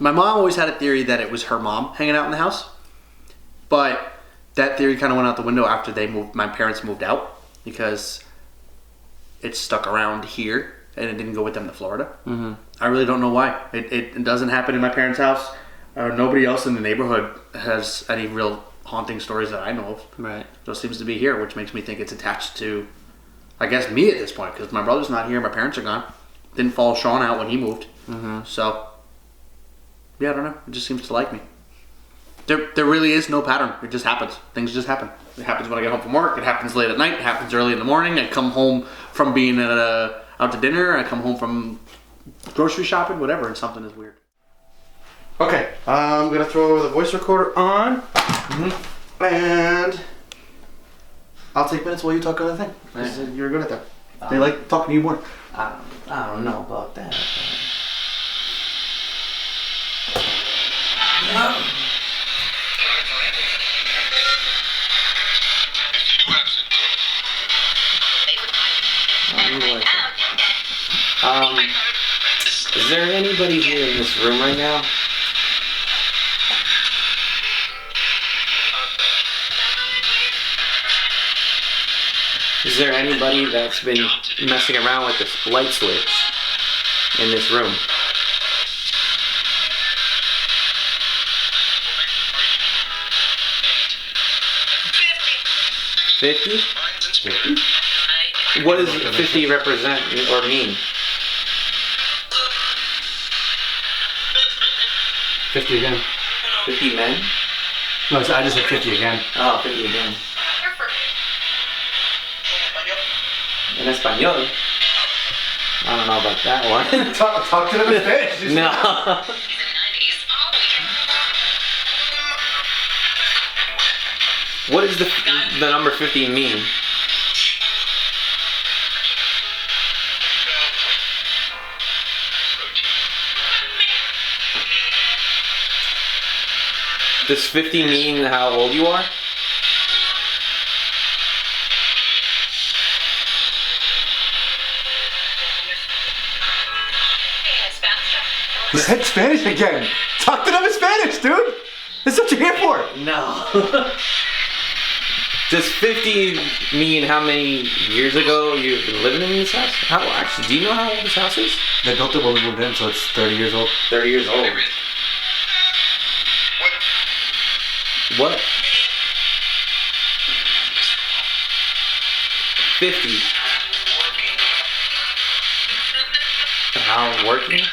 My mom always had a theory that it was her mom hanging out in the house, but that theory kind of went out the window after my parents moved out, because it stuck around here and it didn't go with them to Florida. Mm-hmm. I really don't know why. It doesn't happen in my parents' house. Nobody else in the neighborhood has any real haunting stories that I know of. Right. So it seems to be here, which makes me think it's attached to, I guess, me at this point, because my brother's not here, my parents are gone. Didn't follow Sean out when he moved. Mm-hmm. So, yeah, I don't know. It just seems to like me. There really is no pattern. It just happens. Things just happen. It happens when I get home from work. It happens late at night. It happens early in the morning. I come home from being out to dinner. I come home from grocery shopping, whatever, and something is weird. Okay, I'm going to throw the voice recorder on. Mm-hmm. And I'll take minutes while you talk other thing. Right. You're good at that. They like talking to you more. I don't know about that. Is there anybody here in this room right now? Is there anybody that's been messing around with this light switch in this room? $50? What does 50 represent or mean? 50 again. 50 men? No, I just said 50 again. Oh, 50 again. En español. I don't know about that one. talk to them in Spanish. No. What does the number 50 mean? Does 50 mean how old you are? He said Spanish again. Talk to them in Spanish, dude. That's what you're here for. No. Does 50 mean how many years ago you've been living in this house? Actually, do you know how old this house is? They built it when we moved in, so it's 30 years old. 30 years old. What? 50. How working?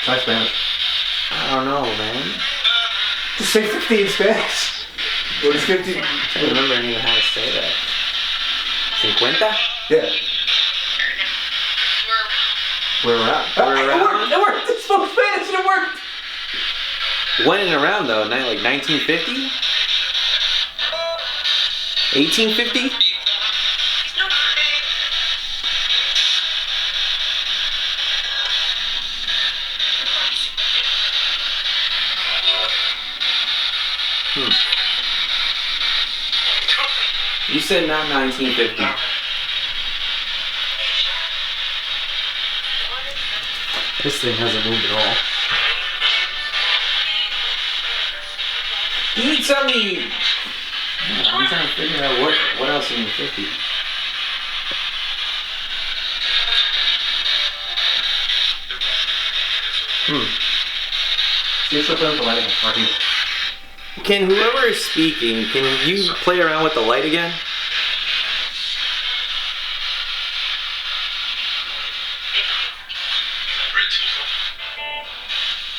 Try Spanish. I don't know, man. Just say 50 in Spanish. What is 50? I don't remember even how to say that. 50? Yeah. We're around. We're around? It worked. It spoke Spanish and it worked. When and around though? Like 1950? 1850? You said not 1950. This thing hasn't moved at all. You need tell me. I'm trying to figure out what else in 50. See if she'll put up the lighting. Can whoever is speaking, can you play around with the light again?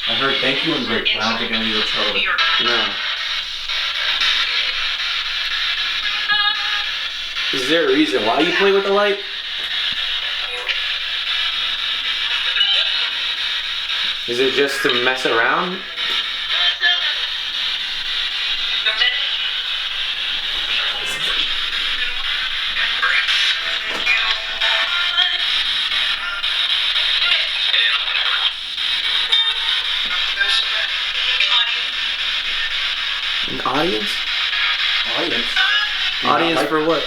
I heard thank you and great, but I don't think I need to tell it. No. Is there a reason why you play with the light? Is it just to mess around? An audience? Audience? Audience for what?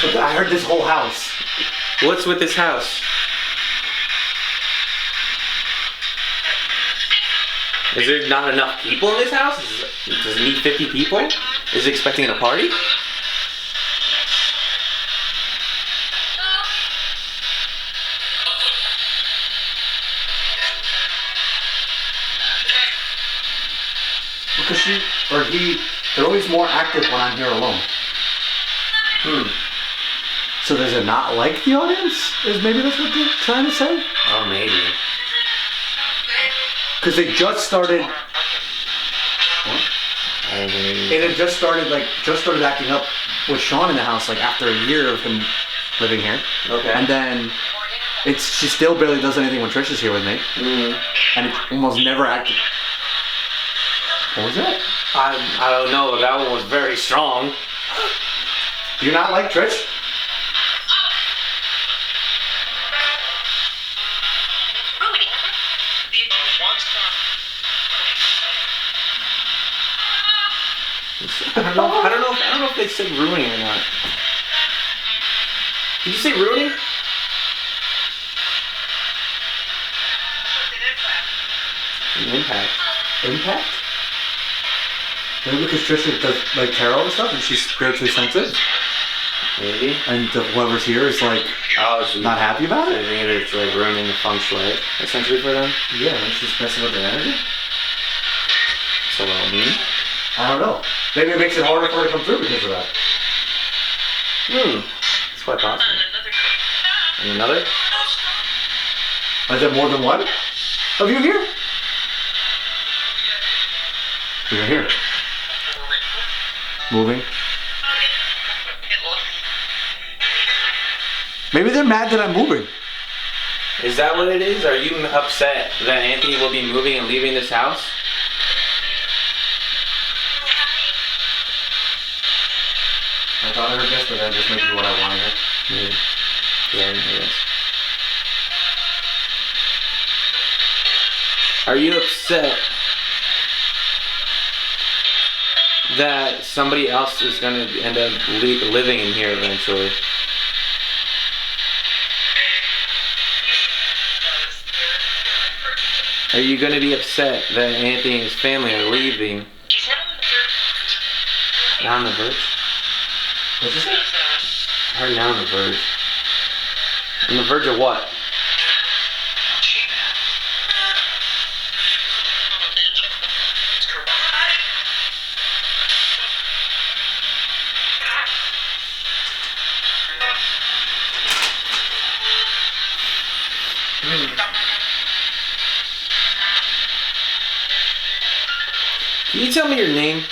But I heard this whole house. What's with this house? Is there not enough people in this house? Does it need 50 people? Is it expecting a party? Because they're always more active when I'm here alone. So does it not like the audience? Maybe that's what they're trying to say? Oh, maybe. Because they just started. I don't think It had just started acting up with Sean in the house, like after a year of him living here. Okay. And then she still barely does anything when Trish is here with me. And it almost never acted. What was that? I don't know, but that one was very strong. Do you not like Trish? I don't know if they said ruining or not. Did you say ruining? An impact. Impact? Maybe because Trisha does like tarot and stuff and she's spiritually sensitive. Maybe. And whoever's here is like So not happy about I it? think it's like ruining the feng shui, essentially, for them. Yeah, and she's messing with their energy? So what I mean? I don't know. Maybe it makes it harder for her to come through because of that. It's quite possible. And another? Is there more than one of you here? You're here. Moving. Maybe they're mad that I'm moving. Is that what it is? Are you upset that Anthony will be moving and leaving this house? I thought I heard this, but that just makes me what I want to hear. Yeah, I guess. Are you upset that somebody else is going to end up living in here eventually? Are you going to be upset that Anthony and his family are leaving? Now on the verge? What'd you say? I heard now on the verge. On the verge of what? Can you tell me your name?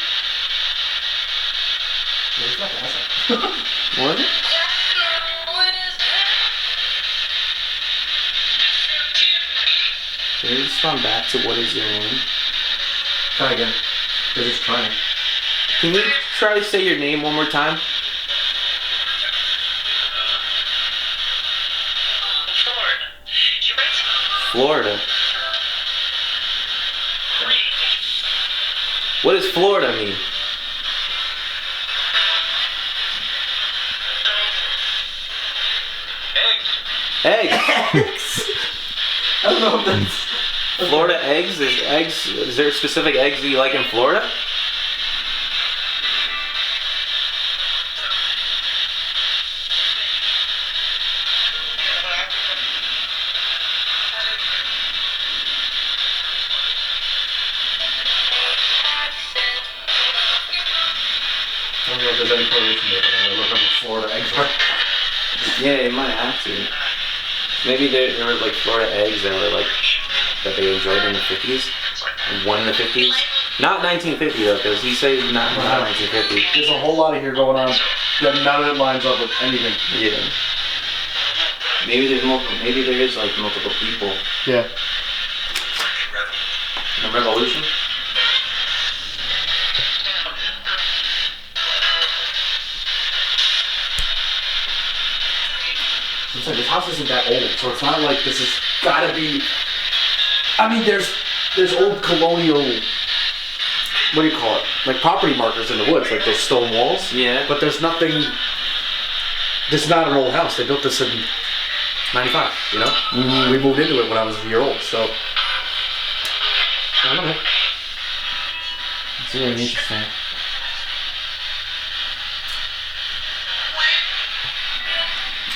What? Can you respond back to what is your name? Try again. They're just trying. Can you try to say your name one more time? Florida. What does Florida mean? Eggs. I don't know if that's... Florida eggs? Is there specific eggs that you like in Florida? I don't know if there's any correlation there, but I'm going to look up what Florida eggs are. Yeah, you might have to. Maybe there were like Florida eggs that were like that they enjoyed in the 50s. One in the 50s. Not 1950 though, because he said not 1950. There's a whole lot of here going on that none of it lines up with anything. Yeah. Maybe there's multiple. Maybe there is like multiple people. Yeah. A revolution. It's like this house isn't that old, so it's not like this has gotta be. I mean, there's old colonial. What do you call it? Like property markers in the woods, like those stone walls. Yeah. But there's nothing this is not an old house. They built this in 95, you know? Mm-hmm. We moved into it when I was a year old, so. I don't know. It's really interesting.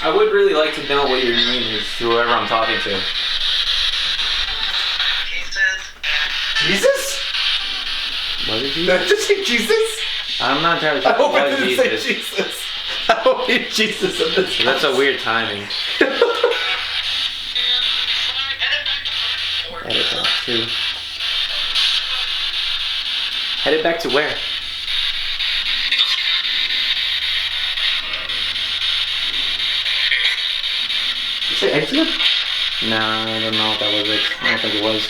I would really like to know what your name is to whoever I'm talking to. Jesus? Was it Did Jesus? I just say Jesus? I'm not entirely sure. I hope I It was didn't say Jesus. Jesus. I hope it's Jesus in this. That's a weird timing. Headed back to. Headed back to where? You say exit? No, I don't know if that was it. I don't think it was.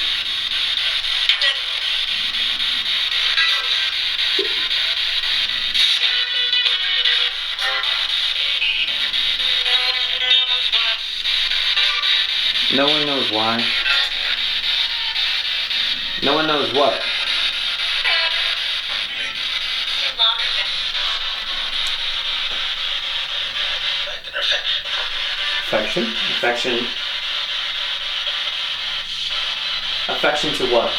No one knows why. No one knows what. Affection? Affection. Affection to what?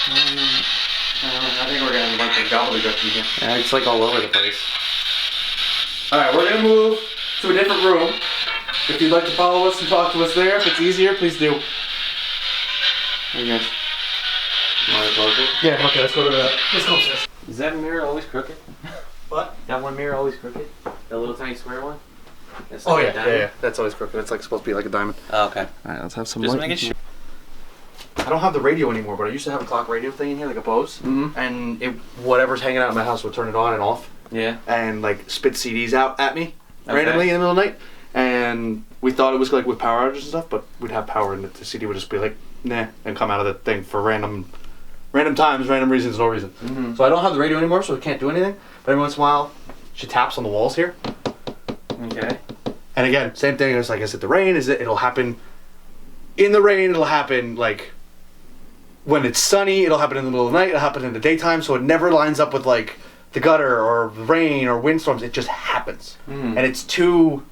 I think we're gonna have a bunch of gobbledygook in here. Yeah, it's like all over the place. Alright, we're gonna move to a different room. If you'd like to follow us and talk to us there, if it's easier, please do. Hey guys. Want to close it? Yeah, okay, let's go to that. Let's go upstairs. Is that mirror always crooked? What? That one mirror always crooked? The little tiny square one? That's Oh like a yeah, diamond? yeah. That's always crooked. It's like supposed to be like a diamond. Oh, okay. Alright, let's have some Just light. make it sure. I don't have the radio anymore, but I used to have a clock radio thing in here, like a Bose. Mm-hmm. And whatever's hanging out in my house would turn it on and off. Yeah. And like spit CDs out at me Okay. randomly in the middle of the night. And we thought it was like with power outages and stuff, but we'd have power and the CD would just be like, nah, and come out of the thing for random times, random reasons, no reason. Mm-hmm. So I don't have the radio anymore, so I can't do anything. But every once in a while, she taps on the walls here. Okay. And again, same thing. It's like, is it the rain? It'll happen in the rain. It'll happen like when it's sunny. It'll happen in the middle of the night. It'll happen in the daytime. So it never lines up with like the gutter or rain or windstorms. It just happens. Mm. And it's too,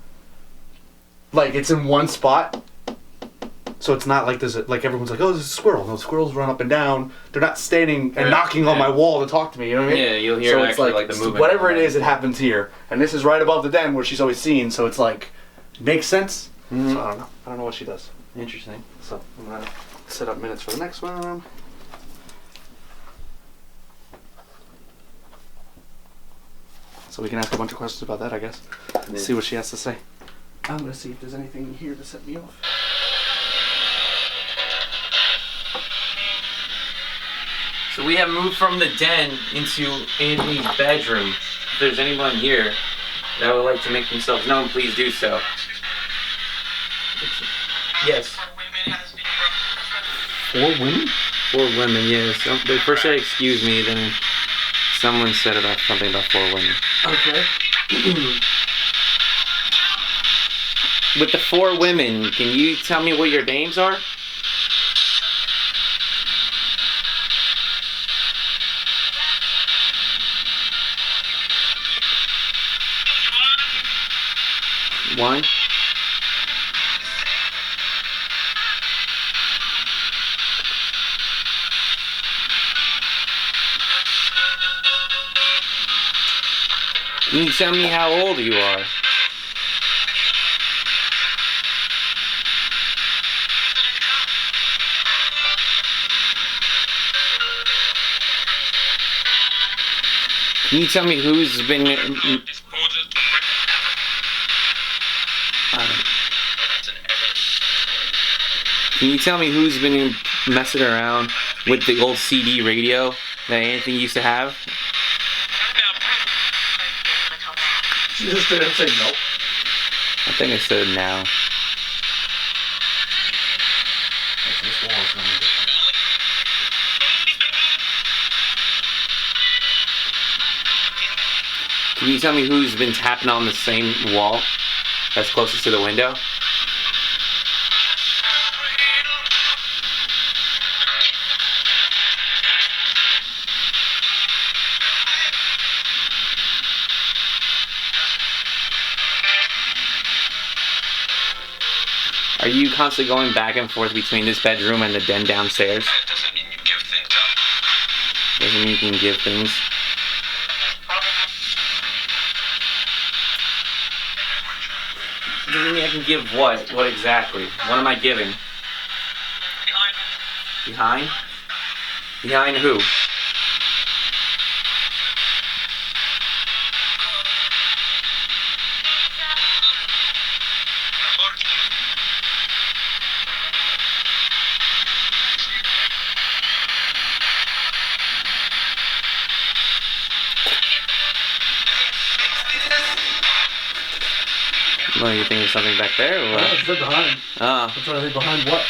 like, it's in one spot. So it's not like there's like everyone's like, oh, there's a squirrel. No, squirrels run up and down. They're not standing and knocking on my wall to talk to me. You know what I mean? Yeah, you'll hear So it's actually like the movement. whatever it is, it happens here. And this is right above the den where she's always seen. So it's like, makes sense. Mhm. So I don't know. I don't know what she does. Interesting. So I'm gonna set up minutes for the next one. So we can ask a bunch of questions about that, I guess. Yeah. See what she has to say. I'm gonna see if there's anything here to set me off. So we have moved from the den into Anthony's bedroom. If there's anyone here that would like to make themselves known, please do so. Yes. 4 women? 4 women, yes. They first said excuse me, then someone said about something about 4 women. Okay. With the 4 women, can you tell me what your names are? One. Can you tell me how old you are? Can you tell me who's been... Can you tell me who's been messing around with the old CD radio that Anthony used to have? She just didn't say no. I think I said now. This wall is gonna be different. Can you tell me who's been tapping on the same wall that's closest to the window? Are you constantly going back and forth between this bedroom and the den downstairs? That doesn't mean you give things up. Doesn't mean you can give things. Doesn't mean I can give what? What exactly? What am I giving? Behind. Behind? Behind who? Well, you think there's something back there or what? It's behind. Ah. I'm trying to think behind what?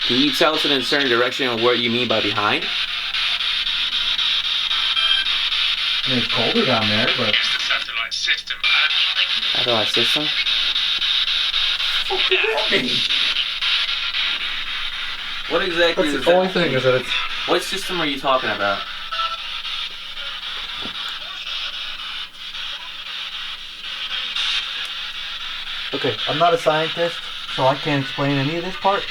Can you tell us in a certain direction of what you mean by behind? I mean, it's colder down there, but... It's the satellite system. Satellite system? What exactly That's is the only that? thing is that it's... What system are you talking about? Okay, I'm not a scientist, so I can't explain any of this part.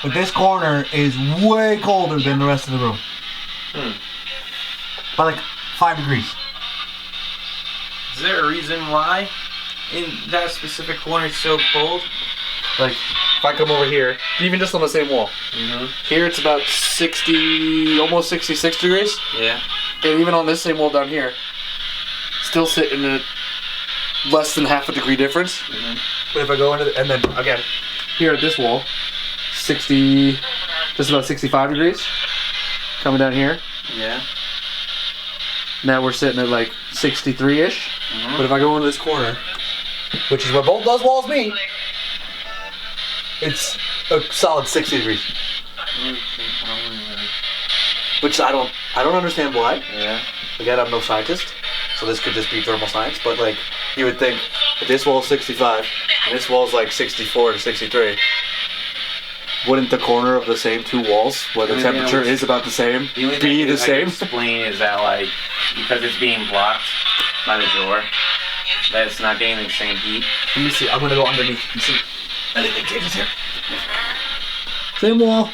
But this corner is way colder than the rest of the room. By like 5 degrees. Is there a reason why in that specific corner it's so cold? Like, if I come over here, even just on the same wall, here it's about 60, almost 66 degrees. Yeah. And even on this same wall down here, still sitting at less than half a degree difference. But if I go into and then again, here at this wall, 60, just about 65 degrees. Coming down here, Yeah. now we're sitting at like 63-ish. But if I go into this corner, which is where both those walls meet, it's a solid 60 degrees. Which I don't understand why. Yeah. Again, I'm no scientist, so this could just be thermal science, but like, you would think if this wall's 65, and this wall's like 64 to 63, wouldn't the corner of the same two walls, where the only thing I temperature would- is about the same, The only be thing the I same? can explain is that like because it's being blocked by the door, that it's not getting the same heat. Let me see, I'm gonna go underneath and see. Anything changes here. Same wall.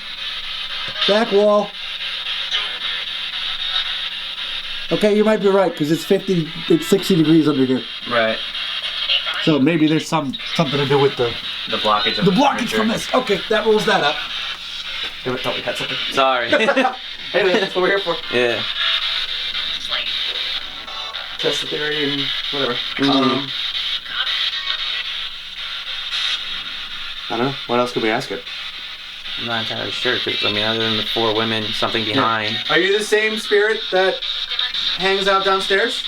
Back wall. Okay, you might be right, because it's 60 degrees under here. Right. So maybe there's something to do with the blockage of blockage temperature. from this. Okay, that rules that up. Do it, thought we had something. Sorry. Hey man, that's what we're here for. Yeah. Test the theory and whatever. I don't know. What else could we ask it? I'm not entirely sure, because I mean, other than the 4 women, something behind. Are you the same spirit that hangs out downstairs?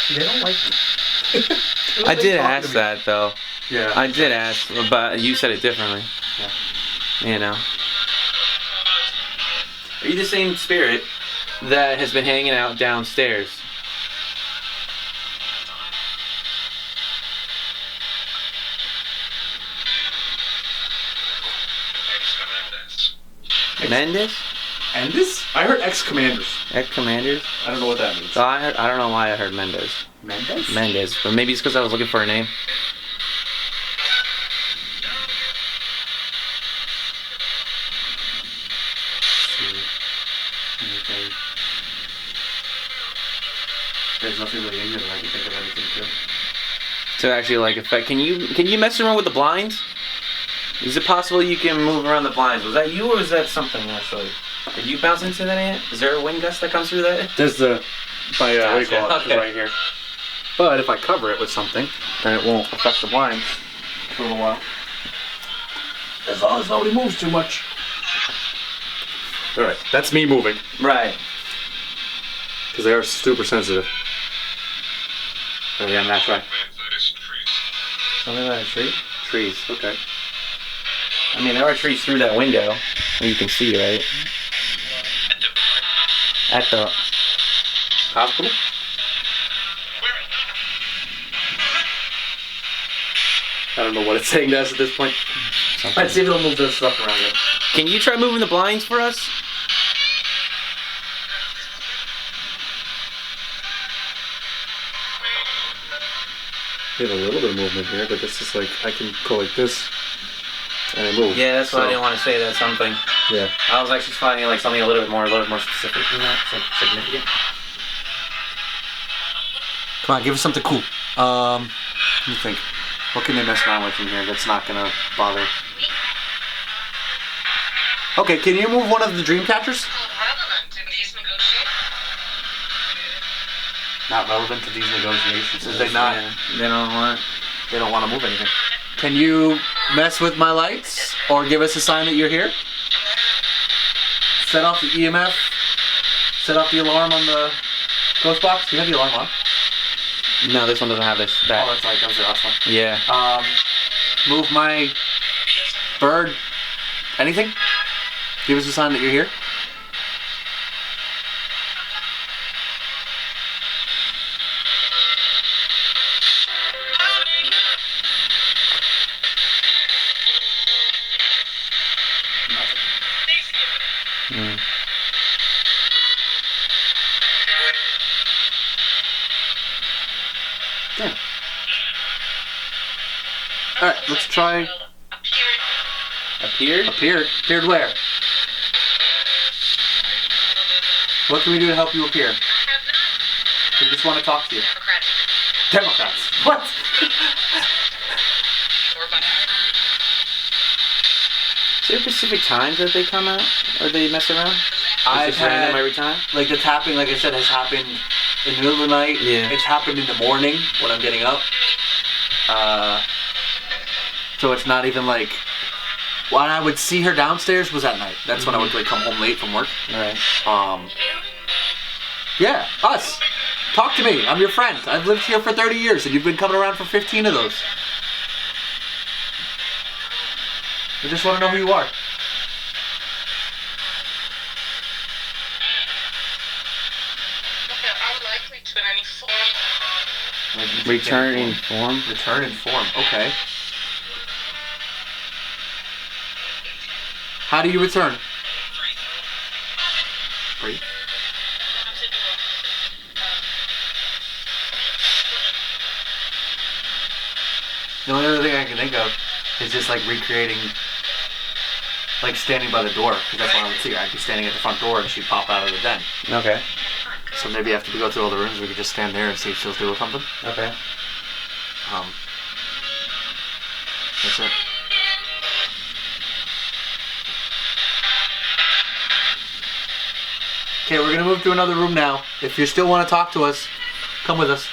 They don't like me. I did ask that though. Yeah. I did ask, but you said it differently. Yeah. You know. Are you the same spirit that has been hanging out downstairs? Mendes? Endis? I heard ex-commanders. Ex-commanders? I don't know what that means. Oh, I don't know why I heard Mendes. Mendes? Mendes, but maybe it's because I was looking for a name. Anything. There's nothing really in here that I can think of anything to. To actually like affect. Can you mess around with the blinds? Is it possible you can move around the blinds? Was that you or was that something actually? Did you bounce into that ant? Is there a wind gust that comes through that? There's the what do you call it? Gotcha, okay. Right here. But if I cover it with something, then it won't affect the blinds for a little while. As long as nobody moves too much. Alright, that's me moving. Right. Because they are super sensitive. Oh yeah, that's right. Something like a tree? Trees, okay. I mean, there are trees through that window. You can see, right? At the Hospital? I don't know what it's saying to us at this point. Let's see if it'll move this stuff around it. Can you try moving the blinds for us? We have a little bit of movement here, but this is like, I can go like this and I move. Yeah, that's why So, I didn't want to say that something. Yeah. I was actually finding like something a little bit more specific than that, significant. Come on, give us something cool. Let me think. What can they mess around with in here that's not gonna bother? Okay, can you move one of the dream catchers? Not relevant to these negotiations. Is they not? Yeah, they don't want. They don't want to move anything. Can you mess with my lights or give us a sign that you're here? Set off the EMF. Set off the alarm on the ghost box. Do you have the alarm on? No, this one doesn't have this. Oh, That. that's right. That was the last one. Yeah. Move my bird. Anything? Give us a sign that you're here. Damn. Alright, let's try. Appeared? Appeared? Appeared where? What can we do to help you appear? We just want to talk to you. Democrats. What? Is there specific times that they come out or they mess around? I've Is it random had, every time? like the tapping, like I said, has happened in the middle of the night. Yeah. It's happened in the morning when I'm getting up. So it's not even like, when I would see her downstairs was at night. That's when I would like come home late from work. Alright. Yeah, us. Talk to me. I'm your friend. I've lived here for 30 years and you've been coming around for 15 of those. I just want to know who you are. Return in form? Return in form. Okay. How do you return? Breathe. The only other thing I can think of is just like recreating, like standing by the door, because that's when I would see her. I'd be standing at the front door and she'd pop out of the den. Okay. So maybe after we go through all the rooms, we could just stand there and see if she'll do something. Okay. That's it. Okay, we're gonna move to another room now. If you still want to talk to us, come with us.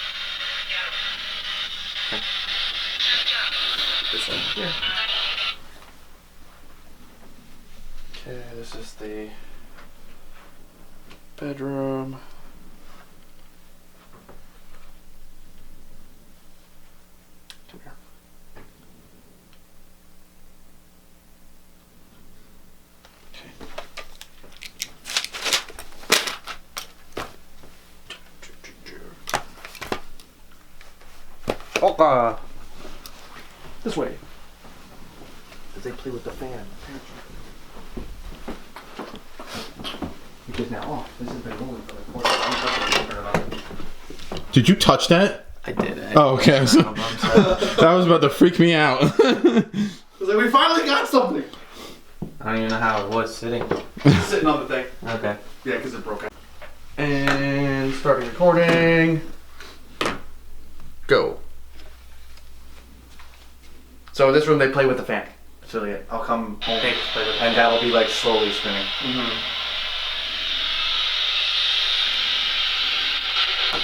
Okay. This one here. Okay, this is the bedroom. Come here. Okay. This way. As they play with the fan, which is now off. This has been rolling for like Did you touch that? I did. Oh, okay. That was about to freak me out. I was like, we finally got something. I don't even know how it was sitting. It's sitting on the thing. Okay. Yeah, because it broke out. And starting recording. Go. So in this room they play with the fan. So yeah, I'll come home Okay. play with it, and that'll be like slowly spinning. Mm-hmm.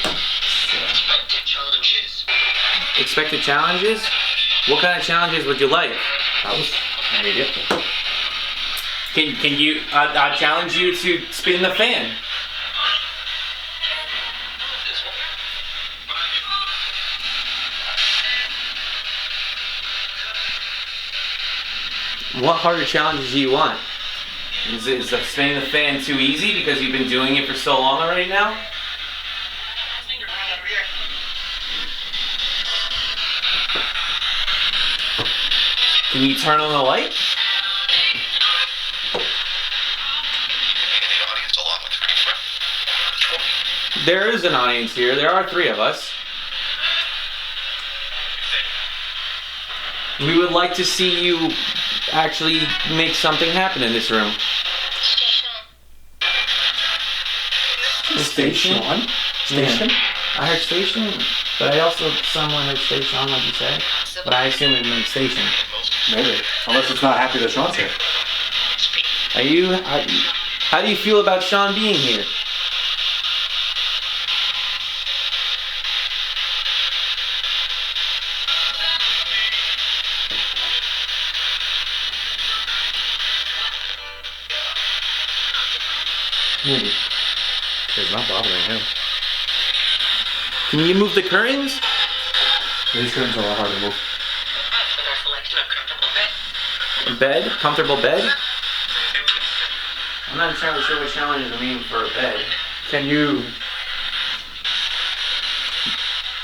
Expected challenges. Expected challenges? What kind of challenges would you like? That was immediate. Can you? I challenge you to spin the fan. What harder challenges do you want? Is the spinning the fan too easy because you've been doing it for so long already now? Can you turn on the light? There is an audience here. There are 3 of us. We would like to see you actually make something happen in this room. Station. Station? Station? I heard station, but I also someone heard station, like you said. But I assume it meant station. Maybe. Unless it's not happy that Sean's here. How do you feel about Sean being here? It's not bothering him. Can you move the curtains? These curtains are a lot harder to move. Bed? Comfortable bed? I'm not entirely sure what challenges mean for a bed. Can you...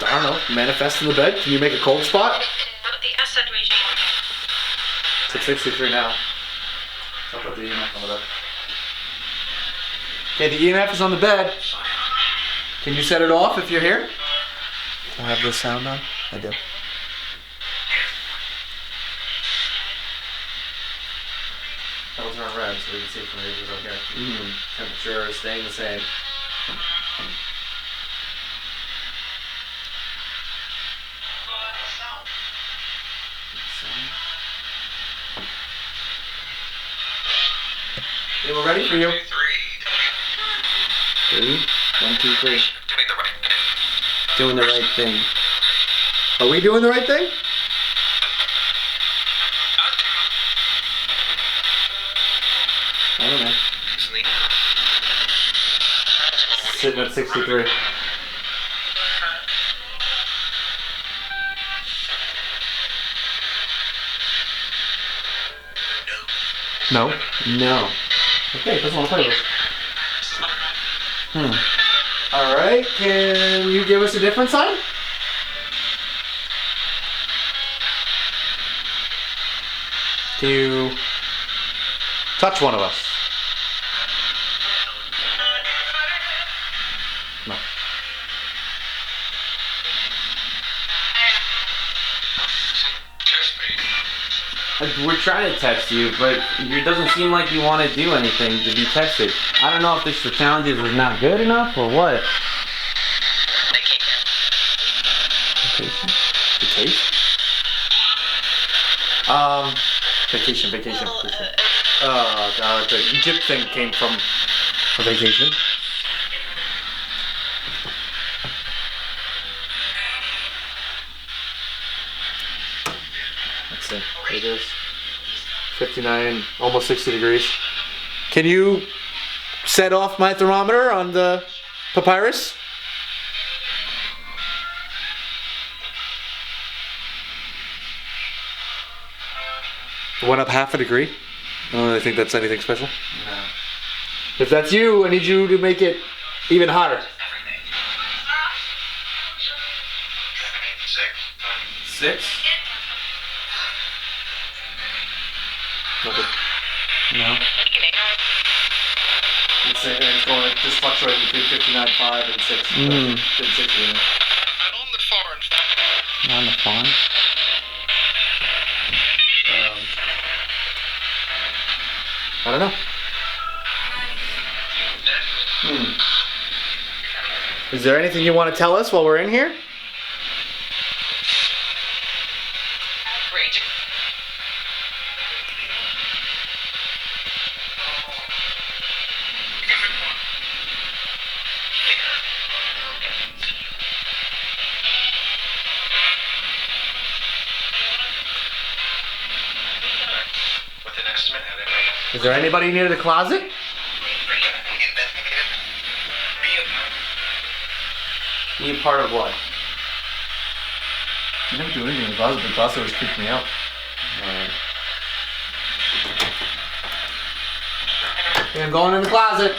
I don't know, manifest in the bed? Can you make a cold spot? The acid regime. It's at 63 now. I'll put the EMF on the bed. Okay, the EMF is on the bed. Can you set it off if you're here? I have this sound on? I do. That'll turn red so we can see from here if it's okay. Temperature is staying the same. Okay, we're ready for you. 3, 1, 2, 3. Doing the right thing. Doing the right thing. Are we doing the right thing? I don't know. Sitting at 63. No? No. Okay, doesn't want to play with us. Alright, can you give us a different sign? Can you touch one of us? No. We're trying to test you, but it doesn't seem like you want to do anything to be tested. I don't know if this the challenges was not good enough or what. Vacation? Vacation? Vacation. The Egypt thing came from a vacation. Let's see. It is 59, almost 60 degrees. Can you set off my thermometer on the papyrus? It went up half a degree. I don't really think that's anything special. No. If that's you, I need you to make it even hotter. 6? Nothing. No. It's going to just fluctuate between 59.5 and 6. And 60. And on the foreign. On the farm? I don't know. Is there anything you want to tell us while we're in here? Raging. With an estimate at every Is there anybody near the closet? Be a part of what? You never do anything in the closet. The closet always creeped me out. Okay, I'm going in the closet.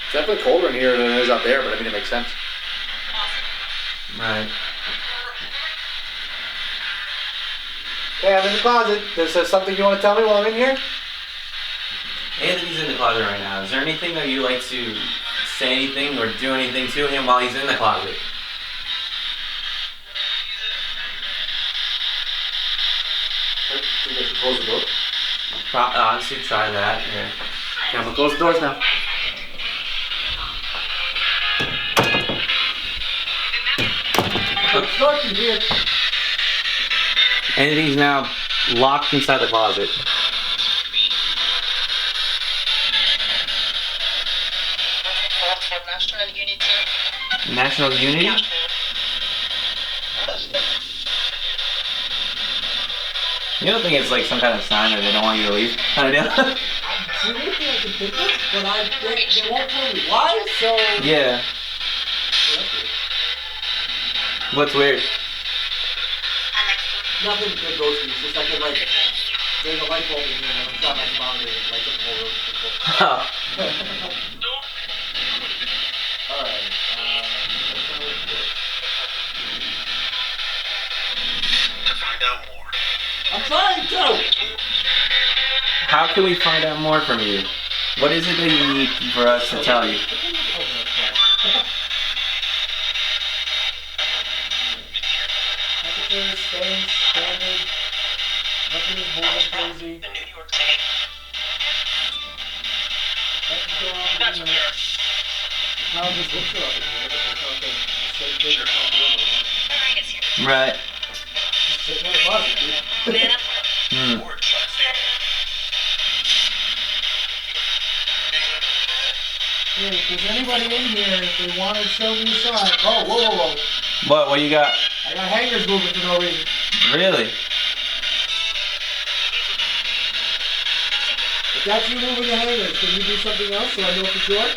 It's definitely colder in here than it is out there, but I mean it makes sense. Right. Okay, I'm in the closet. Is there something you want to tell me while I'm in here? Anthony's in the closet right now. Is there anything that you'd like to say anything or do anything to him while he's in the closet. Think I should close the door? Honestly, try that. Yeah. Okay, I'm gonna close the doors now. Anything's now locked inside the closet. National Unity. National Unity? You don't think it's like some kind of sign that they don't want you to leave? Kind of deal? The only thing I can think of, but they won't tell me why, so... Yeah. What's weird? Nothing good goes to me, it's just like, there's a light bulb in here, and I'm shot like a bomb, and it lights up the whole room. Oh. Alright, To find out more. I'm trying to! How can we find out more from you? What is it that you need for us to tell you? Temperatures, things, standard, nothing is moving crazy. The New York City. Nothing's going on in here. The power just looks up in here, but there's nothing, the same thing that's not doing anything. Right. Just sitting in the closet, dude. Hmm. Hey, if there's anybody in here, if they want to show me a sign. Oh, whoa. What you got? I got hangers moving for no reason. Really? If that's you moving the hangers, can you do something else so I know for sure?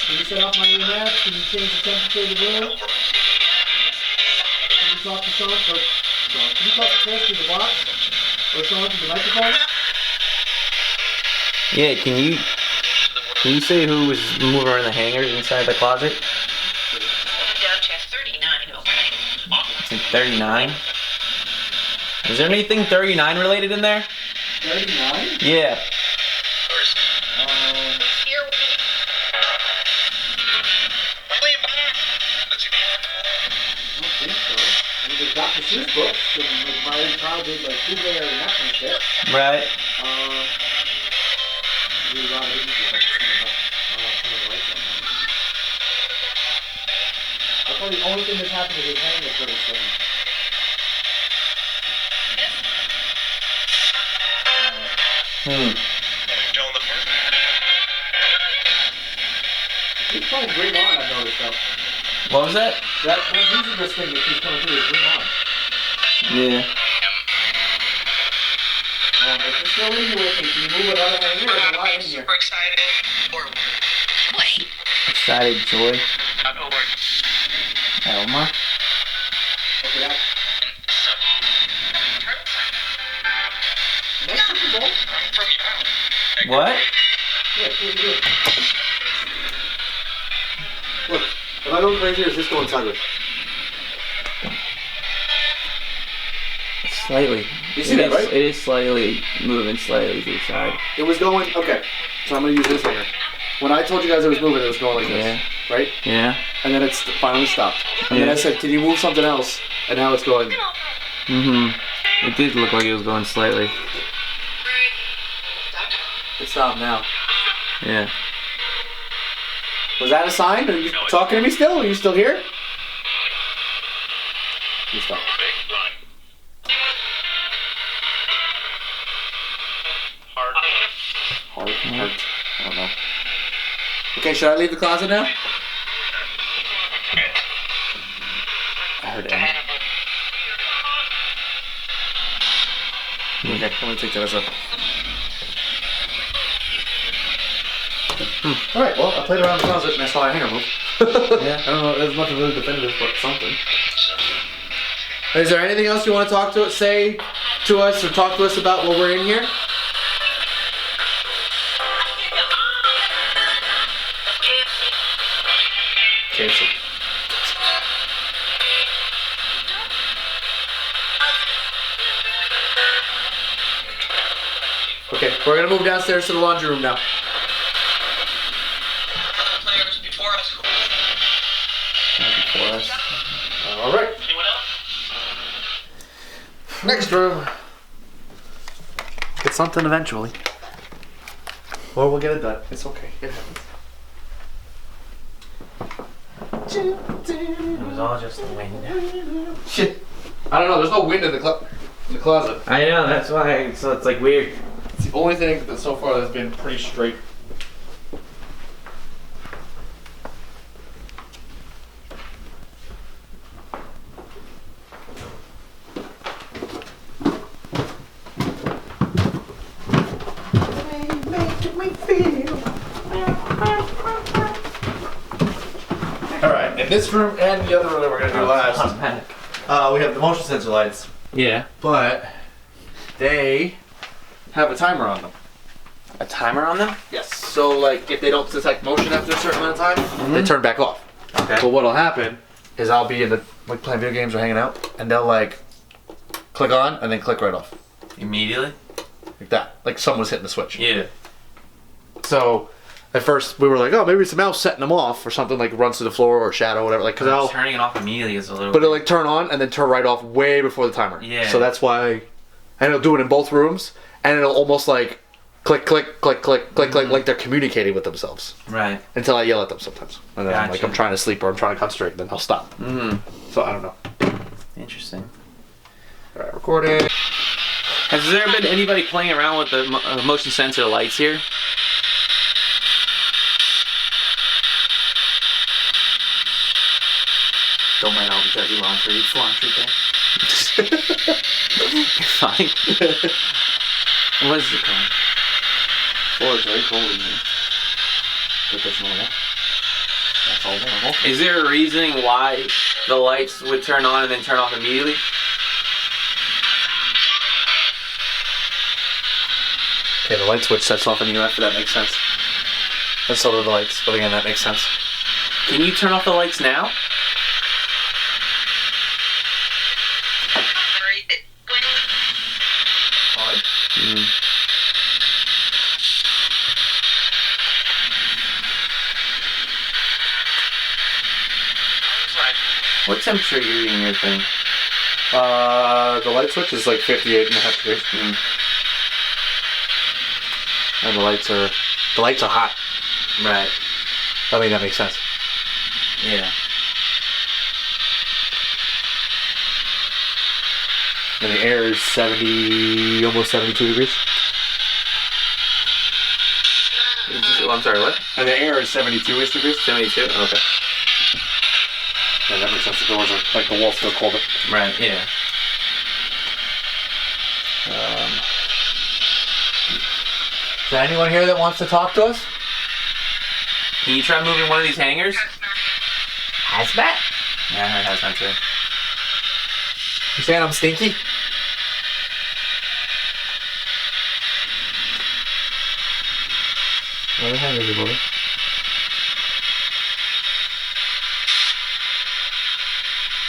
Can you set off my EMF? Can you change the temperature of the room? Can you talk to Sean? Can you talk to Chris through the box? Or Sean through the microphone? Yeah, can you say who was moving around the hangers inside the closet? Down to 39 opening. It's in 39? Is there anything 39 related in there? 39? Yeah. Here. William. Let's see. I don't think so. I mean, there's Dr. Seuss books, and like my own childhood, like Pooh Bear and that kind of shit. Right. There's a lot of images like this kind of stuff. Turn the lights on. I thought the only thing that's happened is his hangers for this thing. Hmm. Joe the first. Keep playing Dream On, I've noticed though. What was that? That music thing that keeps coming through is Dream On. Yeah. If you're still in here with me, can you move it out of here? There's a lot in here. Super excited. Or wait. Excited Joy. Over. Elma. Okay, that. That's Super Bowl. From you out. What? Yeah, it's pretty good. Look, if I go crazy, or is this going sideways? Slightly. You see that, right? It is slightly moving slightly to the side. It was going, okay, so I'm gonna use this hanger. When I told you guys it was moving, it was going like this, Yeah. right? Yeah. And then it's finally stopped. And then Yeah. I said, can you move something else? And now it's going, Mm-hmm. It did look like it was going slightly. it stopped now. Yeah. Was that a sign? Are you talking to me still? Are you still here? You stopped. Heart. I don't know. Okay, should I leave the closet now? I heard it. Okay, let me take that as a... Alright, well, I played around the closet and I saw a hanger move. Yeah. I don't know as much really definitive, but something. Is there anything else you want to say to us or talk to us about while we're in here? KFC. Okay, we're gonna move downstairs to the laundry room now. Players For us. All right. Anyone else? Next room. Get something eventually. Or we'll get it done. It's okay. It happens. It was all just the wind. Shit. I don't know. There's no wind in the closet. I know, that's why. So it's like weird. It's the only thing that so far that's been pretty straight. Alright, in this room and the other room that we're gonna do last, Automatic. We have the motion sensor lights, Yeah. but they have a timer on them. A timer on them? yes. So like if they don't detect motion after a certain amount of time, they turn back off. Okay. But what'll happen is I'll be in the like playing video games or hanging out, and they'll like click on and then click right off, Immediately? like that, like someone's hitting the switch. Yeah. So at first we were like, oh, maybe it's a mouse setting them off or something, like runs to the floor or shadow or whatever, like because I'll. Turning it off immediately is a little. But it'll like turn on and then turn right off way before the timer. Yeah. So that's why, and it'll do it in both rooms, and it'll almost like click, click, click, click, click, click, like they're communicating with themselves. Right. Until I yell at them sometimes, and then I'm like, Gotcha. I'm trying to sleep or I'm trying to concentrate, and then I'll stop. Mm-hmm. So I don't know. Interesting. All right, recording. Has there been anybody playing around with the motion sensor lights here? Don't mind all the dirty laundry. It's laundry day. Fine. What is it called? Floor is very cold in here. But that's normal. That's all normal. Is there a reasoning why the lights would turn on and then turn off immediately? Okay, the light switch sets off in the after that makes sense. And so do the lights, but again, that makes sense. Can you turn off the lights now? What temperature are you reading your thing? The light switch is like 58.5 degrees. And the lights are hot. Right. I mean, that makes sense. Yeah. And the air is 70, almost 72 degrees. I'm sorry, what? And the air is 72-ish degrees. 72? Okay. Yeah, that makes sense. The doors are, like, the wall's still colder. Right, yeah. Is there anyone here that wants to talk to us? Can you try moving one of these hangers? Hazmat? Yeah, I heard hazmat too. You saying I'm stinky? Where the hell is it, buddy?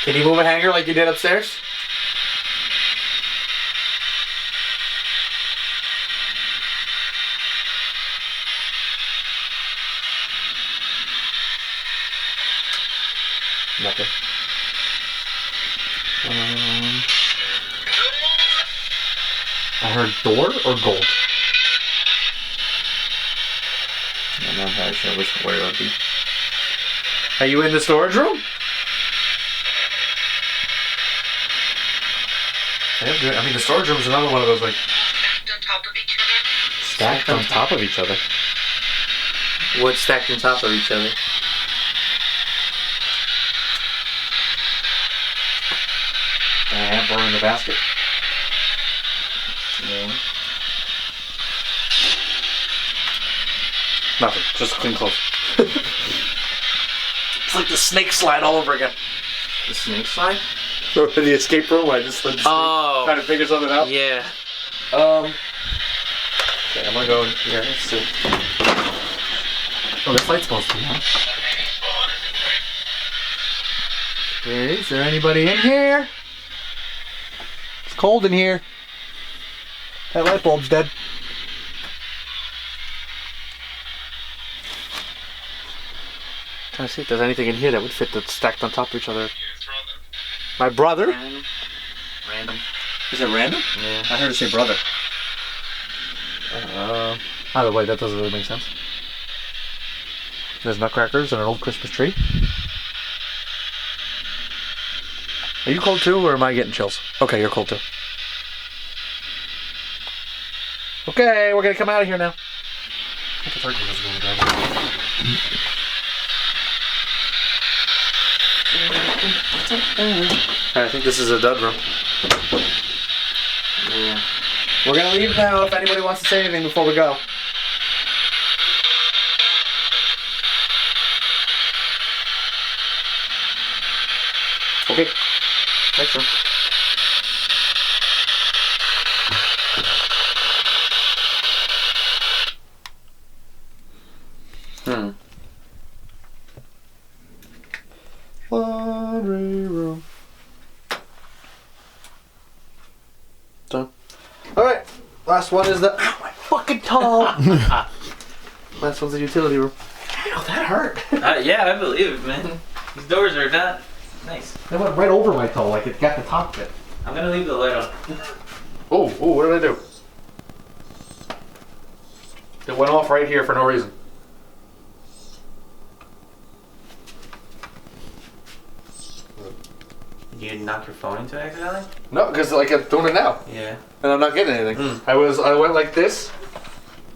Can you move a hanger like you did upstairs? Nothing. I heard door or gold. I'm not entirely sure which word it would be. Are you in the storage room? I mean, the storage room is another one of those, like, On top of each other. stacked on top of each other. What's stacked on top of each other? A hamper in the basket. Yeah. Nothing. Just clean clothes. It's like the snake slide all over again. The snake slide? Remember the escape room where I just slid the snake, Oh. trying to figure something out? Yeah. Okay, I'm gonna go in here. Let's see. Oh, this light's supposed to be on. Okay, is there anybody in here? It's cold in here. That light bulb's dead. Trying to see if there's anything in here that would fit that's stacked on top of each other. My brother? Random. Is it random? Yeah. I heard it say brother. Either way, that doesn't really make sense. There's nutcrackers and an old Christmas tree. Are you cold too, or am I getting chills? Okay, you're cold too. Okay, we're gonna come out of here now. I think this is a dud room. Yeah. We're gonna leave now if anybody wants to say anything before we go. Okay. Thanks, sir. Laundry room. Done. Alright. Last one is the. Ow, my fucking toe! Last one's the utility room. Ow, that hurt. Yeah, I believe it, man. These doors are not nice. That went right over my toe, like it got the top bit. I'm gonna leave the light on. Oh, what did I do? It went off right here for no reason. Did you knock your phone into it accidentally? No, because like I'm doing it now, Yeah. and I'm not getting anything. I went like this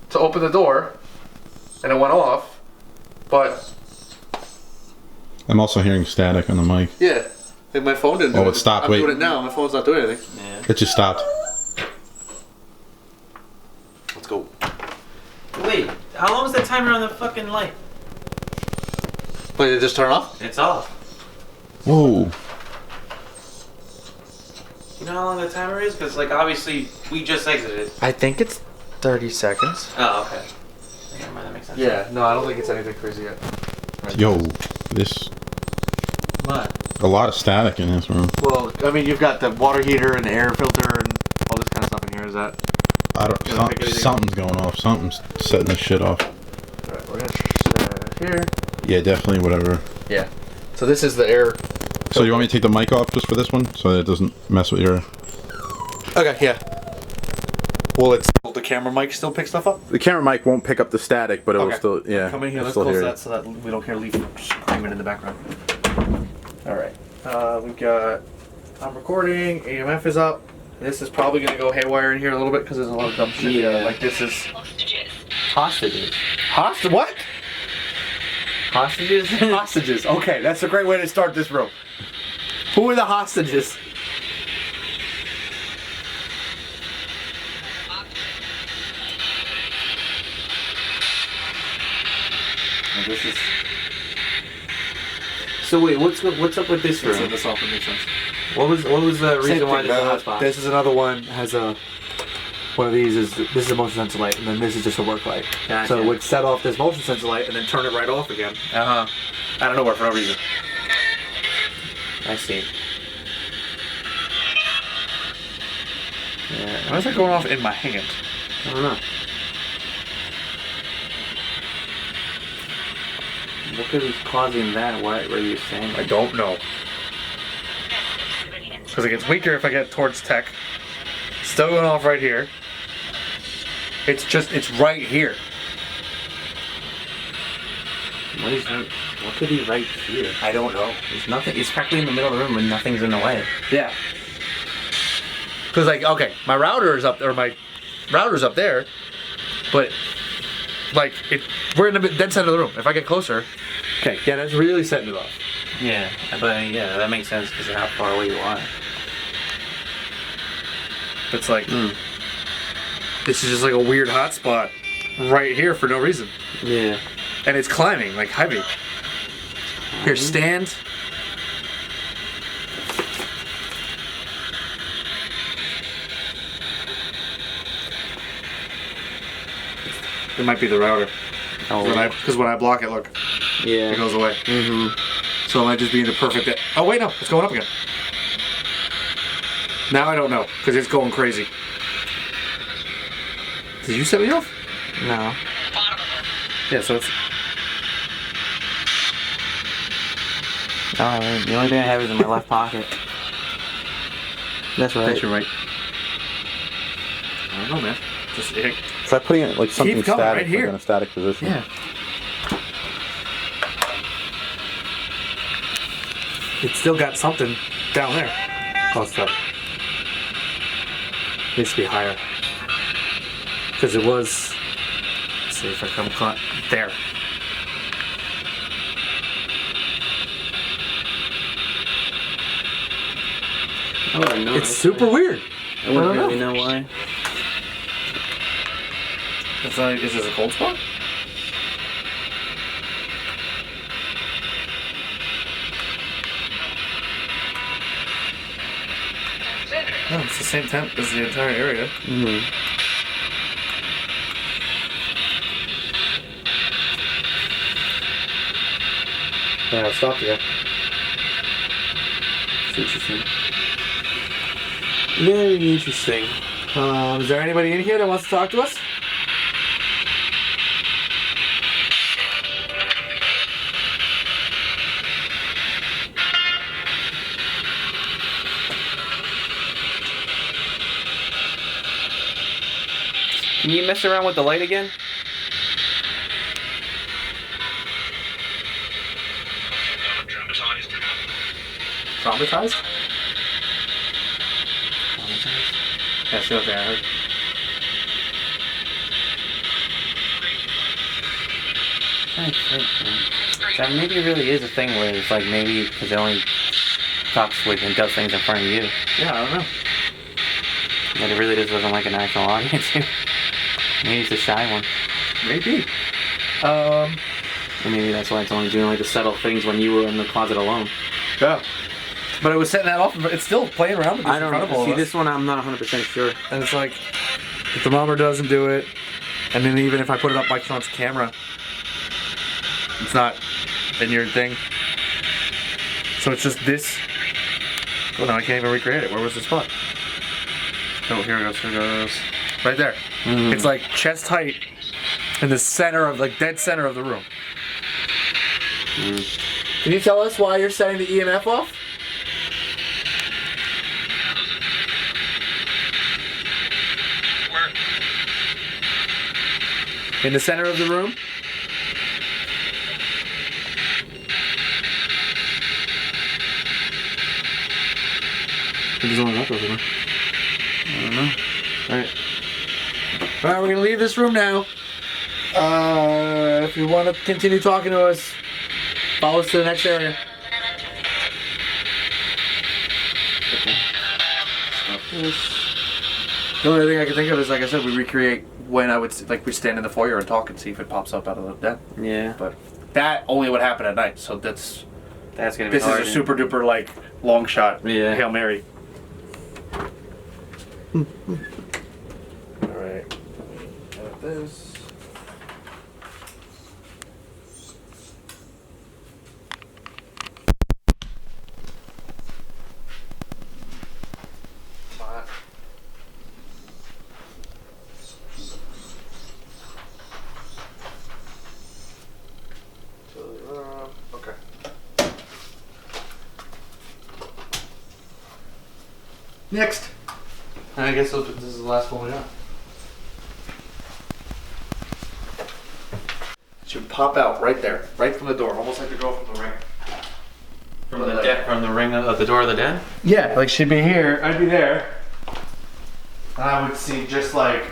to open the door, and it went off. But I'm also hearing static on the mic. yeah, like my phone didn't. Oh, do it stopped, I'm wait. doing it now. My phone's not doing anything. Yeah. It just stopped. Let's go. Wait, how long is that timer on the fucking light? Wait, did it just turn off? It's off. Whoa. You know how long the timer is? Because, like, obviously, we just exited. I think it's 30 seconds. Oh, okay. Never mind, that makes sense. Yeah, no, I don't think it's anything crazy yet. Yo, this. What? A lot of static in this room. Well, I mean, you've got the water heater and the air filter and all this kind of stuff in here. Is that? I don't. Gonna pick anything Something's going off. Something's setting this shit off. Alright, we're gonna here. Yeah, definitely. Whatever. Yeah. So this is the air. So you want me to take the mic off just for this one, so that it doesn't mess with your? Okay, yeah. Well, it's the camera mic still pick stuff up. The camera mic won't pick up the static, but it will Okay. still. Yeah. Come in here. it'll Let's still close hear that it. so that we don't hear Leaf screaming in the background. All right. We've got. I'm recording. AMF is up. This is probably gonna go haywire in here a little bit because there's a lot of dumb shit. Yeah. Like this is. Hostages. What? Hostages? Hostages. Okay, that's a great way to start this room. Who are the hostages? And this is. So wait, what's up with this room? This off makes sense. What was the reason why this is a hotspot? This is another one. Has a. One of these is this is a motion sensor light, and then this is just a work light. Gotcha. So it would set off this motion sensor light and then turn it right off again. Uh huh. I don't know where for no reason. I see. Yeah. Why is that going off in my hand? I don't know. What could be causing that? What were you saying? I don't know. Because it gets weaker if I get towards tech. Still going off right here. It's right here. What could be right here? I don't know. There's nothing. It's practically in the middle of the room and nothing's in the way. Yeah. Because like, okay, my router is up there, my router's up there, but like we're in the dead center of the room. If I get closer, okay, yeah, that's really setting it off. Yeah, but yeah, that makes sense because of how far away you are. It's like this is just like a weird hotspot right here for no reason, Yeah. and it's climbing like heavy. Here, stand. It might be the router. Oh. Because when I block it, look, Yeah. it goes away. Mm-hmm. So it might just be in the perfect. Oh wait, no, it's going up again. Now I don't know because it's going crazy. Did you set me off? No. Yeah, so it's. Oh, the only thing I have is in my left pocket. That's right. That's right. I don't know, man. Just Try putting it like something Keep going, static, right here. like in a static position. yeah. It's still got something down there. Oh, stop. Needs to be higher. Because it was. Let's see if I come caught. There. I wouldn't know. It's super weird. I wouldn't really know why. Is this a cold spot? No, it's the same temp as the entire area. Mm-hmm. Yeah, it stopped again. It's interesting. Very interesting. Is there anybody in here that wants to talk to us? Can you mess around with the light again? Traumatized? That's the other thing I heard. That maybe it really is a thing where it's like maybe because it only talks with and does things in front of you. Yeah, I don't know. That it really just doesn't like an actual audience. Maybe it's a shy one. Maybe. Or maybe that's why it's only doing like the subtle things when you were in the closet alone. Yeah. But it was setting that off. It's still playing around with this I don't know. incredible. See, this one I'm not 100% sure. And it's like, the thermometer doesn't do it, and then even if I put it up by Sean's camera, it's not in your thing. So it's just this. Oh no, I can't even recreate it. Where was the spot? Oh, here it goes. Here it goes. Right there. Mm-hmm. It's like chest height in the center of, like, dead center of the room. Mm. Can you tell us why you're setting the EMF off? Where? In the center of the room? It doesn't look like that. I don't know. Alright. Alright, we're gonna leave this room now. If you want to continue talking to us, follow us to the next area. The only thing I can think of is, like I said, we recreate when I would, like, we stand in the foyer and talk and see if it pops up out of the den. Yeah. But that only would happen at night, so that's That's gonna be this hard. is a super duper, like, long shot. Yeah. Hail Mary. Alright. Got this. Okay. Next. I guess this is the last one we got. It should pop out right there, right from the door, almost like the girl from the ring. From the ring of the door of the den? Yeah, like she'd be here, I'd be there, and I would see just like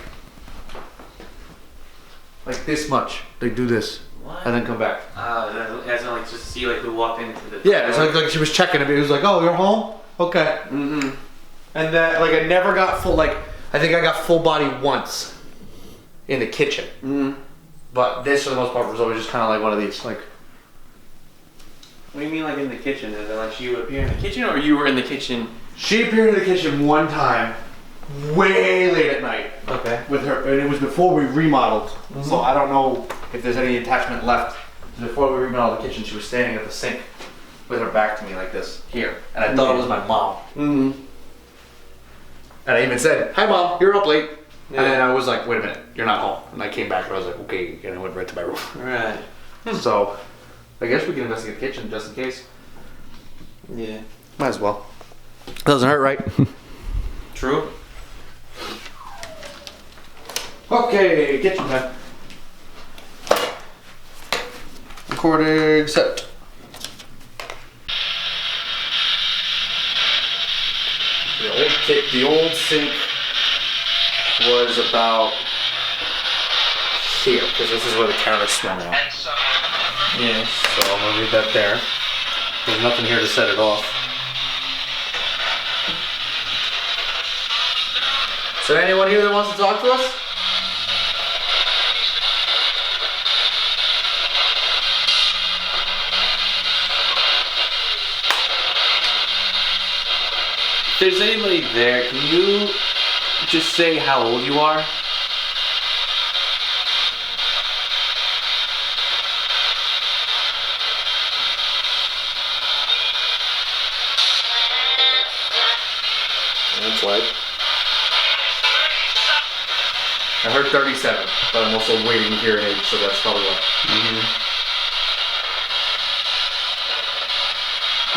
this much. They'd do this, What? and then come back. As in like just see like who walked into the Yeah, it's like she was checking me. It was like, oh, you're home? Okay. Mm-hmm. And then, like, I never got full, like, I think I got full body once in the kitchen. Mm-hmm. But this, for the most part, was always just kind of like one of these, like, What do you mean like in the kitchen? Is it like she would appear in the kitchen or you were in the kitchen? she appeared in the kitchen one time, way late at night, Okay. with her, and it was before we remodeled. So I don't know if there's any attachment left. Before we remodeled the kitchen, she was standing at the sink with her back to me like this, here. And I thought it was my mom. Mm-hmm. And I even said, hi mom, you're up late. Yeah. And then I was like, wait a minute, you're not home. And I came back and I was like, okay, and I went right to my room. Right. So, I guess we can investigate the kitchen just in case. Yeah. Might as well. Doesn't hurt, right? True. Okay, kitchen time. Recording set. The old sink was about here, because this is where the counter swung out. Yeah. So I'm gonna leave that there. There's nothing here to set it off. Is there anyone here that wants to talk to us? If there's anybody there, can you just say how old you are? That's right. I heard 37, but I'm also waiting to hear an age, so that's probably why.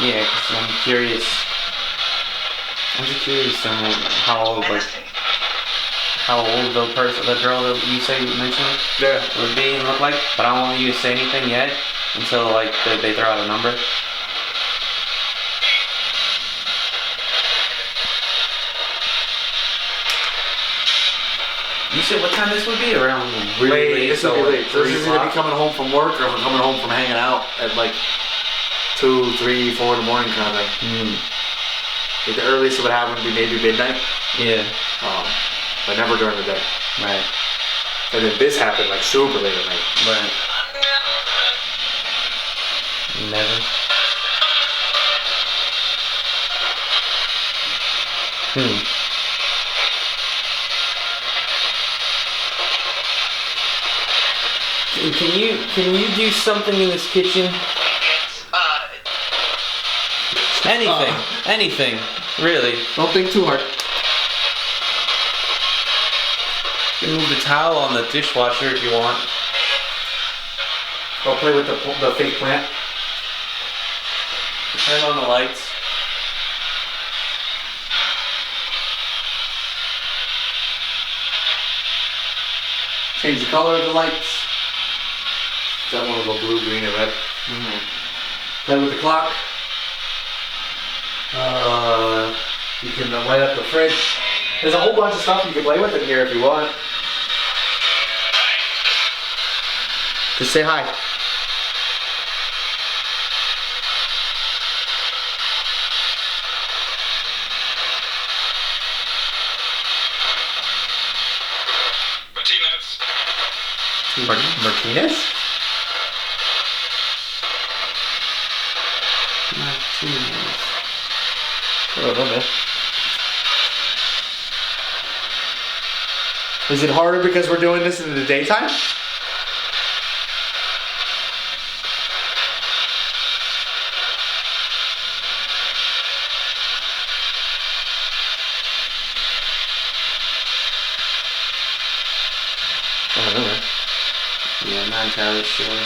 Yeah, because I'm curious. I'm just curious on how old the person, the girl that you say you mentioned Yeah. would be and look like. But I don't want you to say anything yet until like they throw out a number. You said what time this would be? Around really late. This would be late. So this is gonna be 3 coming home from work or coming home from hanging out at like 2, 3, 4 in the morning kind of thing. Like the earliest it would happen would be maybe midnight, Yeah. but never during the day. Right. And then this happened like super late at night. Right. Never. Can you do something in this kitchen? Anything, really. Don't think too hard. You can move the towel on the dishwasher if you want. Go play with the fake plant. Turn on the lights. Change the color of the lights. Is that one of the blue, green, and red? Play with the clock. You can light up the fridge. There's a whole bunch of stuff you can play with in here if you want. Just say hi. Martinez. Martinez? I don't know, man. Is it harder because we're doing this in the daytime? I don't know, man. Yeah, I'm not entirely sure.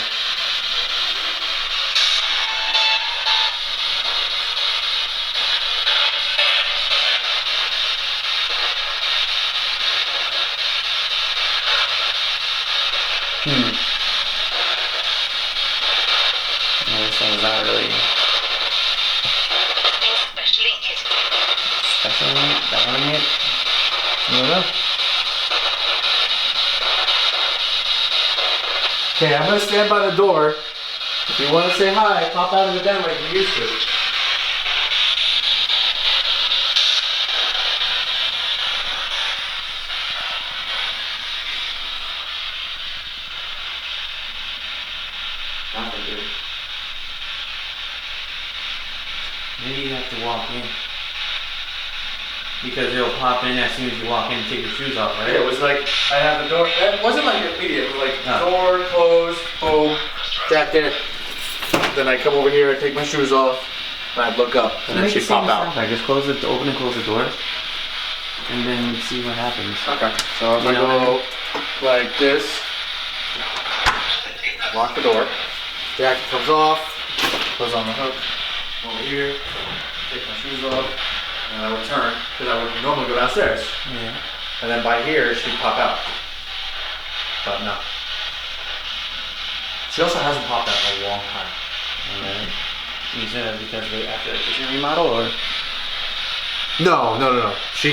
Yeah, this one's not really special in it. I don't know. Okay, I'm gonna stand by the door. If you want to say hi, pop out of the den like you used to. Nothing, dude. Maybe you have to walk in. Because it'll pop in as soon as you walk in and take your shoes off, right? It was like, I had the door, it wasn't like immediate, it was like Oh. door closed, boom, jacket. Then I come over here, I take my shoes off, and I'd look up, and then Make she'd it seem pop out. sound. Just close it, open and close the door, and then see what happens. Okay. So if I You know go like this, lock the door, jacket comes off, goes on the hook, over here, take my shoes off, and I would turn, because I would normally go downstairs. Yeah. And then by here, she'd pop out. But no. She also hasn't popped out in a long time. Alright. You said that because of after the kitchen remodel, or? No. She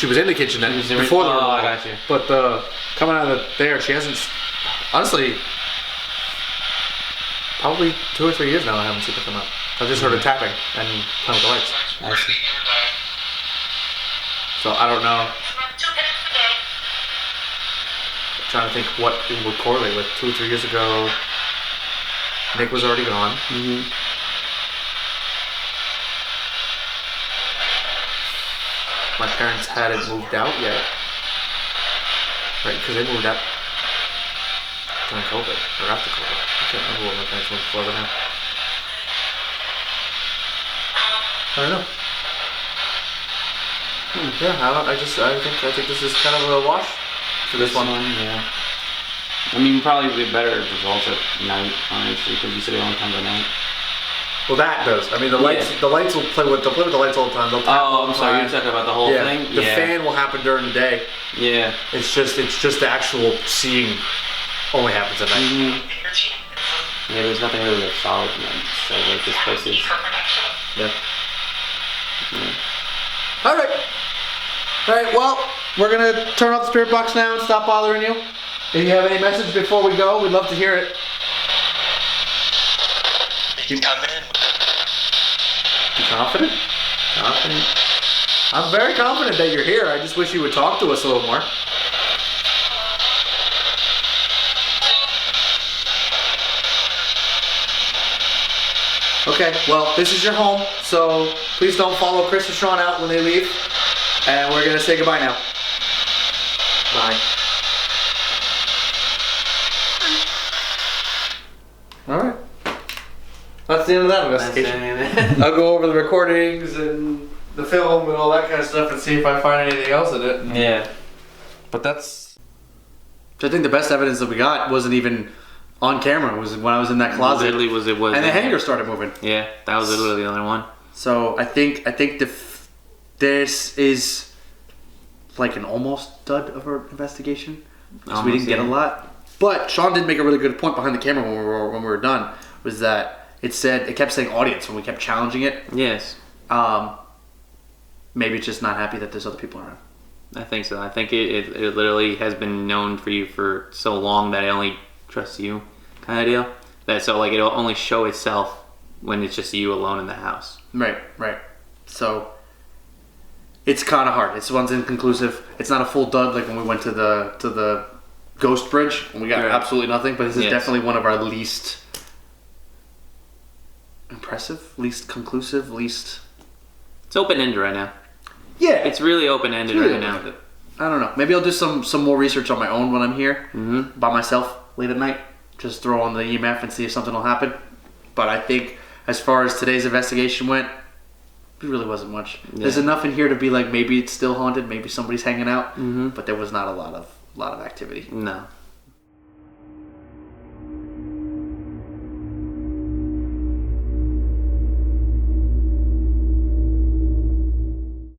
was in the kitchen then, She was in- before the oh, I remodel. got you. But coming out of there, she hasn't, honestly, probably 2 or 3 years now I haven't seen her come out. I've just heard her tapping and playing with the lights. I see. So I don't know. I'm trying to think what it would correlate with. 2 or 3 years ago, Nick was already gone. Mm-hmm. My parents hadn't moved out yet. Right, because they moved out during COVID, or after COVID. I can't remember when my parents moved to Florida now. I don't know. Yeah, I think this is kind of a wash for this one. Yeah. I mean, probably be better results at night, honestly, because you said it only comes at night. Well, that does. I mean, the lights will play with the lights all the time. They'll tap all Oh, the I'm sorry, time. you're talking about the whole thing? The fan will happen during the day. Yeah. It's just the actual seeing only happens at night. Mm-hmm. Yeah, there's nothing really like solid in that says like this place is. Yeah. Yeah. All right, well, we're going to turn off the spirit box now and stop bothering you. If you have any message before we go, we'd love to hear it. You come in. You confident? Confident. I'm very confident that you're here. I just wish you would talk to us a little more. Okay, well, this is your home, so please don't follow Chris or Sean out when they leave. And we're going to say goodbye now. Bye. Alright. That's the end of that investigation. I'll go over the recordings and the film and all that kind of stuff and see if I find anything else in it. Yeah. But that's... I think the best evidence that we got wasn't even on camera. It was when I was in that closet. Literally was it was. And the hanger started moving. Yeah, that was literally the only one. So I think this is like an almost dud of our investigation. Because we didn't get a lot. But Sean did make a really good point behind the camera when we were done. Was that it kept saying audience when we kept challenging it. Yes. Maybe it's just not happy that there's other people around. I think so. I think it literally has been known for you for so long that it only trusts you, kind of deal. That so like it'll only show itself when it's just you alone in the house. Right. So it's kind of hard. This one's inconclusive. It's not a full dud like when we went to the Ghost Bridge and we got absolutely nothing. But this is definitely one of our least impressive, least conclusive, least. It's open ended right now. Yeah, It's really open ended right now. I don't know. Maybe I'll do some more research on my own when I'm here by myself late at night. Just throw on the EMF and see if something will happen. But I think as far as today's investigation went, it really wasn't much. Yeah. There's enough in here to be like maybe it's still haunted, maybe somebody's hanging out, but there was not a lot of activity. No.